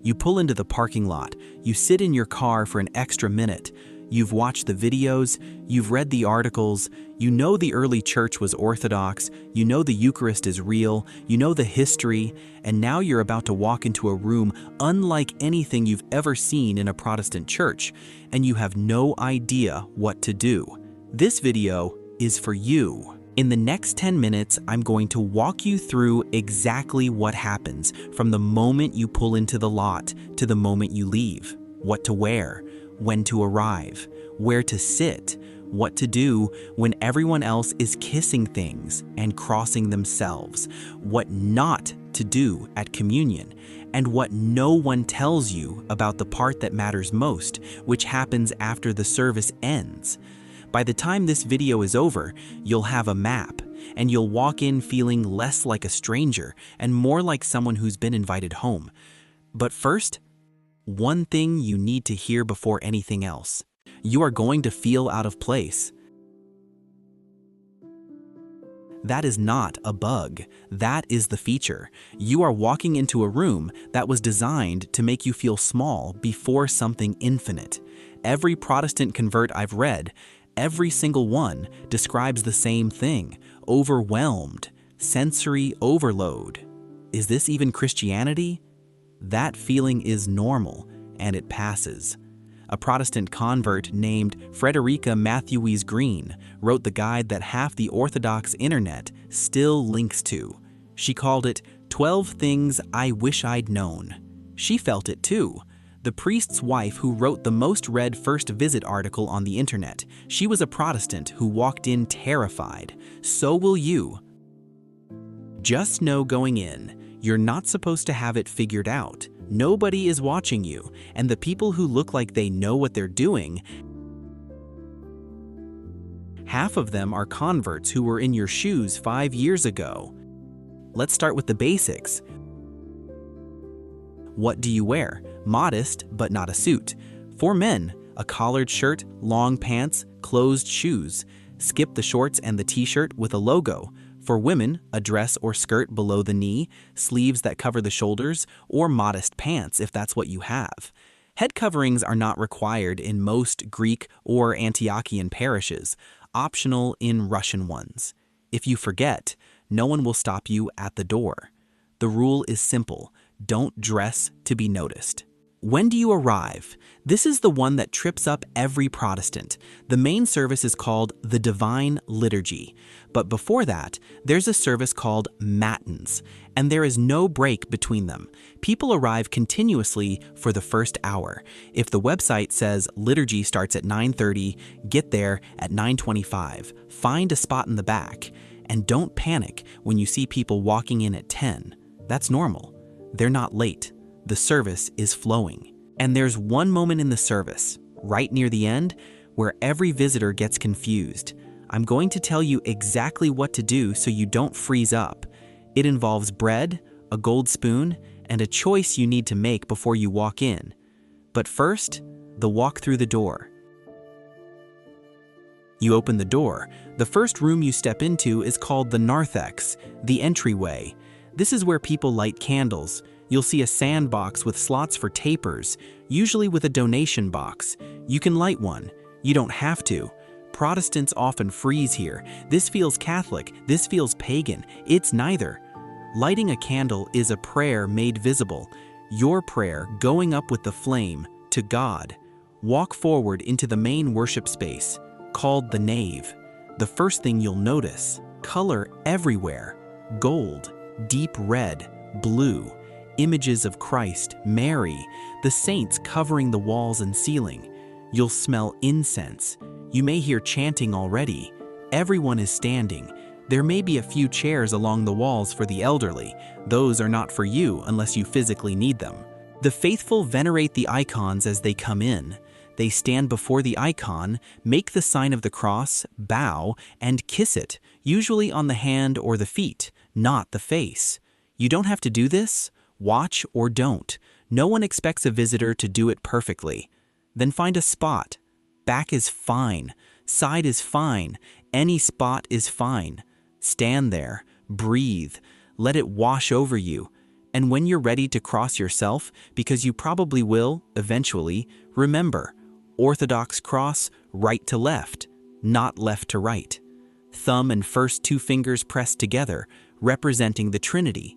You pull into the parking lot, you sit in your car for an extra minute. You've watched the videos, you've read the articles, you know the early church was Orthodox, you know the Eucharist is real, you know the history, and now you're about to walk into a room unlike anything you've ever seen in a Protestant church, and you have no idea what to do. This video is for you. In the next 10 minutes, I'm going to walk you through exactly what happens from the moment you pull into the lot to the moment you leave. What to wear, when to arrive, where to sit, what to do when everyone else is kissing things and crossing themselves, what not to do at communion, and what no one tells you about the part that matters most, which happens after the service ends. By the time this video is over, you'll have a map, and you'll walk in feeling less like a stranger and more like someone who's been invited home. But first, one thing you need to hear before anything else. You are going to feel out of place. That is not a bug. That is the feature. You are walking into a room that was designed to make you feel small before something infinite. Every Protestant convert I've read, every single one, describes the same thing: overwhelmed, sensory overload. Is this even Christianity? That feeling is normal, and it passes. A Protestant convert named Frederica Matthews Green wrote the guide that half the Orthodox internet still links to. She called it 12 Things I Wish I'd Known. She felt it too. The priest's wife who wrote the most read first visit article on the internet. She was a Protestant who walked in terrified. So will you. Just know going in, you're not supposed to have it figured out. Nobody is watching you, and the people who look like they know what they're doing, half of them are converts who were in your shoes 5 years ago. Let's start with the basics. What do you wear? Modest, but not a suit. For men, a collared shirt, long pants, closed shoes. Skip the shorts and the t-shirt with a logo. For women, a dress or skirt below the knee, sleeves that cover the shoulders, or modest pants if that's what you have. Head coverings are not required in most Greek or Antiochian parishes, optional in Russian ones. If you forget, no one will stop you at the door. The rule is simple: don't dress to be noticed. When do you arrive? This is the one that trips up every Protestant. The main service is called the Divine Liturgy. But before that, there's a service called Matins, and there is no break between them. People arrive continuously for the first hour. If the website says liturgy starts at 9:30, get there at 9:25. Find a spot in the back. And don't panic when you see people walking in at 10. That's normal. They're not late. The service is flowing. And there's one moment in the service, right near the end, where every visitor gets confused. I'm going to tell you exactly what to do so you don't freeze up. It involves bread, a gold spoon, and a choice you need to make before you walk in. But first, the walk through the door. You open the door. The first room you step into is called the narthex, the entryway. This is where people light candles. You'll see a sandbox with slots for tapers, usually with a donation box. You can light one. You don't have to. Protestants often freeze here. This feels Catholic. This feels pagan. It's neither. Lighting a candle is a prayer made visible. Your prayer going up with the flame to God. Walk forward into the main worship space, called the nave. The first thing you'll notice: color everywhere. Gold, deep red, blue. Images of Christ, Mary, the saints covering the walls and ceiling. You'll smell incense. You may hear chanting already. Everyone is standing. There may be a few chairs along the walls for the elderly. Those are not for you unless you physically need them. The faithful venerate the icons as they come in. They stand before the icon, make the sign of the cross, bow, and kiss it, usually on the hand or the feet, not the face. You don't have to do this. Watch or don't. No one expects a visitor to do it perfectly. Then find a spot. Back is fine. Side is fine. Any spot is fine. Stand there. Breathe. Let it wash over you. And when you're ready to cross yourself, because you probably will, eventually, remember, Orthodox cross, right to left, not left to right. Thumb and first two fingers pressed together, representing the Trinity.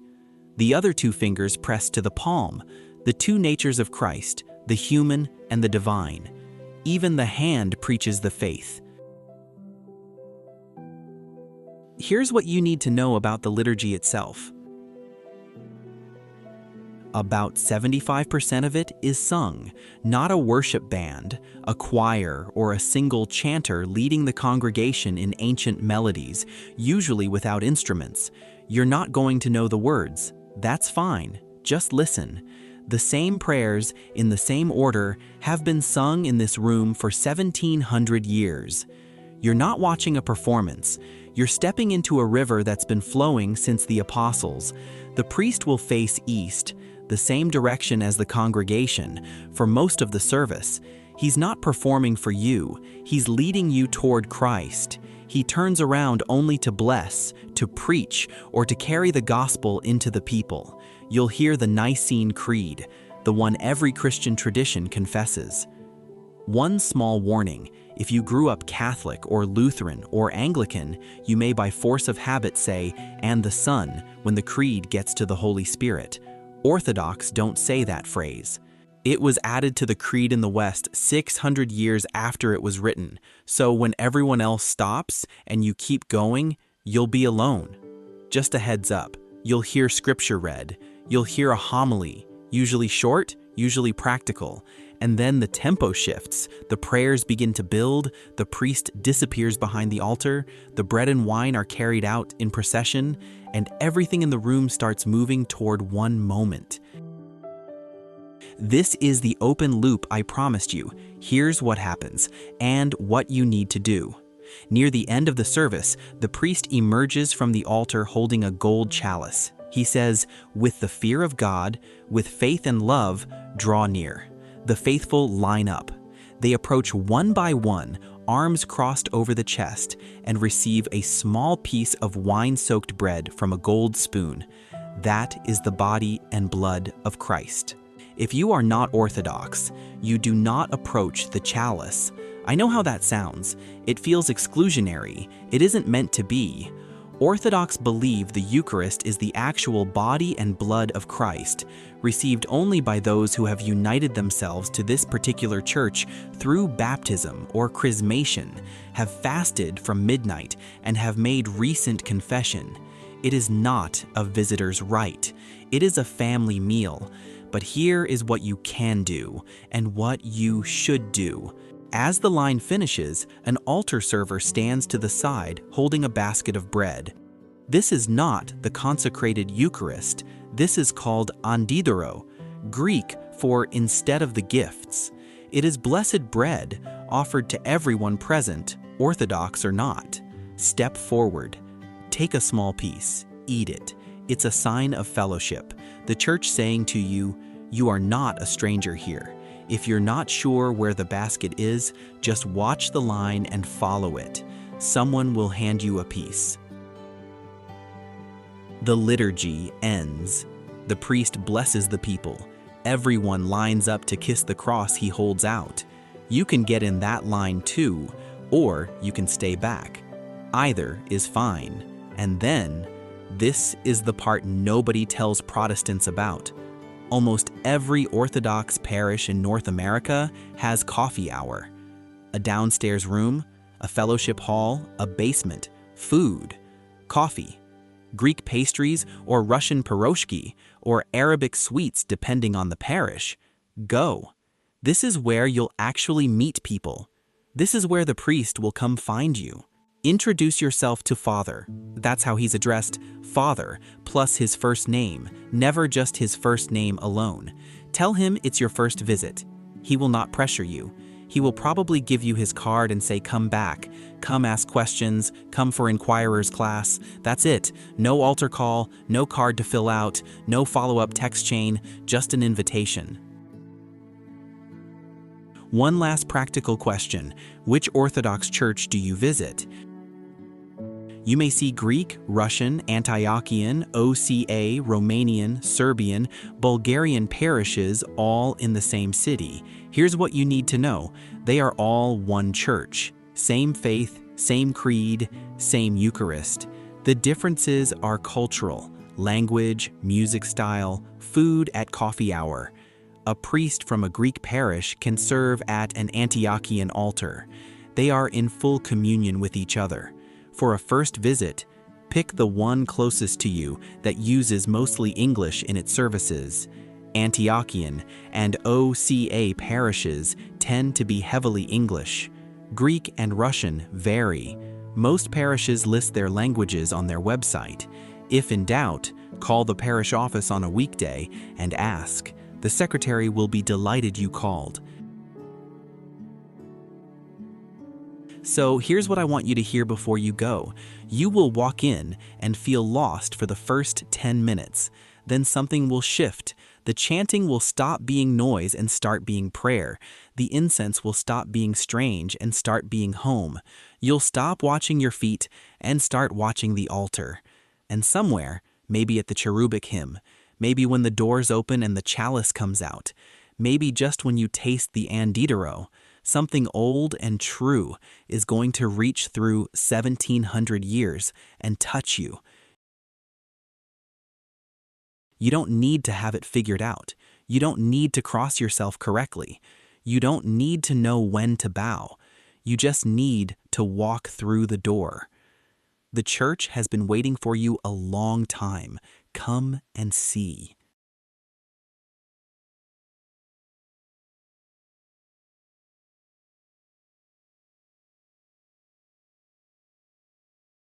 The other two fingers pressed to the palm, the two natures of Christ, the human and the divine. Even the hand preaches the faith. Here's what you need to know about the liturgy itself. About 75% of it is sung, not a worship band, a choir, or a single chanter leading the congregation in ancient melodies, usually without instruments. You're not going to know the words. That's fine. Just listen. The same prayers, in the same order, have been sung in this room for 1700 years. You're not watching a performance. You're stepping into a river that's been flowing since the apostles. The priest will face east, the same direction as the congregation, for most of the service. He's not performing for you. He's leading you toward Christ. He turns around only to bless, to preach, or to carry the gospel into the people. You'll hear the Nicene Creed, the one every Christian tradition confesses. One small warning: if you grew up Catholic or Lutheran or Anglican, you may by force of habit say, "and the Son," when the creed gets to the Holy Spirit. Orthodox don't say that phrase. It was added to the creed in the West 600 years after it was written, so when everyone else stops and you keep going, you'll be alone. Just a heads up, you'll hear scripture read, you'll hear a homily, usually short, usually practical, and then the tempo shifts, the prayers begin to build, the priest disappears behind the altar, the bread and wine are carried out in procession, and everything in the room starts moving toward one moment. This is the open loop I promised you. Here's what happens, and what you need to do. Near the end of the service, the priest emerges from the altar holding a gold chalice. He says, "With the fear of God, with faith and love, draw near." The faithful line up. They approach one by one, arms crossed over the chest, and receive a small piece of wine-soaked bread from a gold spoon. That is the body and blood of Christ. If you are not Orthodox, you do not approach the chalice. I know how that sounds. It feels exclusionary. It isn't meant to be. Orthodox believe the Eucharist is the actual body and blood of Christ, received only by those who have united themselves to this particular church through baptism or chrismation, have fasted from midnight, and have made recent confession. It is not a visitor's rite. It is a family meal. But here is what you can do, and what you should do. As the line finishes, an altar server stands to the side holding a basket of bread. This is not the consecrated Eucharist. This is called antidoron, Greek for instead of the gifts. It is blessed bread offered to everyone present, Orthodox or not. Step forward. Take a small piece. Eat it. It's a sign of fellowship. The church saying to you, you are not a stranger here. If you're not sure where the basket is, just watch the line and follow it. Someone will hand you a piece. The liturgy ends. The priest blesses the people. Everyone lines up to kiss the cross he holds out. You can get in that line too, or you can stay back. Either is fine. And then, this is the part nobody tells Protestants about. Almost every Orthodox parish in North America has coffee hour. A downstairs room, a fellowship hall, a basement, food, coffee, Greek pastries or Russian pierogi or Arabic sweets depending on the parish. Go. This is where you'll actually meet people. This is where the priest will come find you. Introduce yourself to Father. That's how he's addressed, Father, plus his first name, never just his first name alone. Tell him it's your first visit. He will not pressure you. He will probably give you his card and say, come back, come ask questions, come for inquirer's class. That's it. No altar call, no card to fill out, no follow-up text chain, just an invitation. One last practical question. Which Orthodox church do you visit? You may see Greek, Russian, Antiochian, OCA, Romanian, Serbian, Bulgarian parishes all in the same city. Here's what you need to know. They are all one church. Same faith, same creed, same Eucharist. The differences are cultural, language, music style, food at coffee hour. A priest from a Greek parish can serve at an Antiochian altar. They are in full communion with each other. For a first visit, pick the one closest to you that uses mostly English in its services. Antiochian and OCA parishes tend to be heavily English. Greek and Russian vary. Most parishes list their languages on their website. If in doubt, call the parish office on a weekday and ask. The secretary will be delighted you called. So here's what I want you to hear before you go. You will walk in and feel lost for the first 10 minutes. Then something will shift. The chanting will stop being noise and start being prayer. The incense will stop being strange and start being home. You'll stop watching your feet and start watching the altar. And somewhere, maybe at the cherubic hymn, maybe when the doors open and the chalice comes out, maybe just when you taste the antidoron, something old and true is going to reach through 1700 years and touch you. You don't need to have it figured out. You don't need to cross yourself correctly. You don't need to know when to bow. You just need to walk through the door. The church has been waiting for you a long time. Come and see.